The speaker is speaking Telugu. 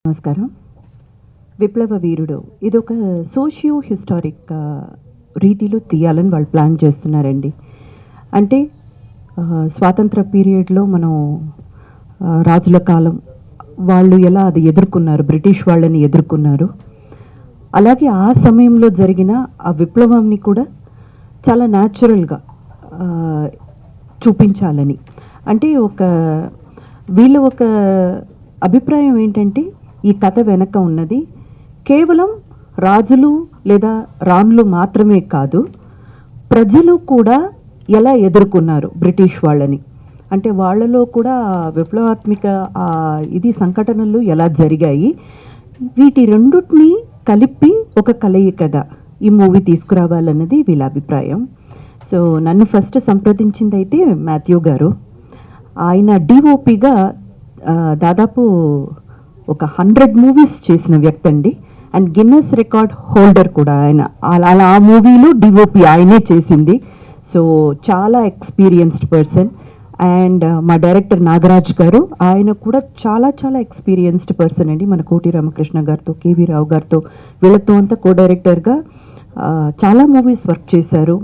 నమస్కారం. విప్లవ వీరుడు ఇదొక సోషియో హిస్టారిక్ రీతిలో తీయాలని వాళ్ళు ప్లాన్ చేస్తున్నారండి. అంటే స్వాతంత్ర పీరియడ్లో మనం రాజుల కాలం వాళ్ళు ఎలా అది ఎదుర్కొన్నారు, బ్రిటిష్ వాళ్ళని ఎదుర్కొన్నారు. అలాగే ఆ సమయంలో జరిగిన ఆ విప్లవాన్ని కూడా చాలా న్యాచురల్గా చూపించాలని. అంటే వీళ్ళ ఒక అభిప్రాయం ఏంటంటే ఈ కథ వెనక ఉన్నది కేవలం రాజులు లేదా రాణులు మాత్రమే కాదు, ప్రజలు కూడా ఎలా ఎదుర్కొన్నారు బ్రిటిష్ వాళ్ళని. అంటే వాళ్ళలో కూడా విప్లవాత్మిక సంఘటనలు ఎలా జరిగాయి, వీటి రెండుటిని కలిపి ఒక కలయికగా ఈ మూవీ తీసుకురావాలన్నది వీళ్ళ అభిప్రాయం. సో నన్ను ఫస్ట్ సంప్రదించింది అయితే మాథ్యూ గారు. ఆయన డిఓపిగా దాదాపు ఒక 100 మూవీస్ చేసిన వ్యక్తి అండి. అండ్ గిన్నెస్ రికార్డ్ హోల్డర్ కూడా ఆయన. అలా ఆ మూవీలో డిఓపి ఆయనే చేసింది. సో చాలా ఎక్స్పీరియన్స్డ్ పర్సన్. అండ్ మా డైరెక్టర్ నాగరాజ్ గారు, ఆయన కూడా చాలా చాలా ఎక్స్పీరియన్స్డ్ పర్సన్ అండి. మన కోటి రామకృష్ణ గారితో, కేవీ రావు గారితో, వీళ్ళతో అంతా కో డైరెక్టర్గా చాలా మూవీస్ వర్క్ చేశారు.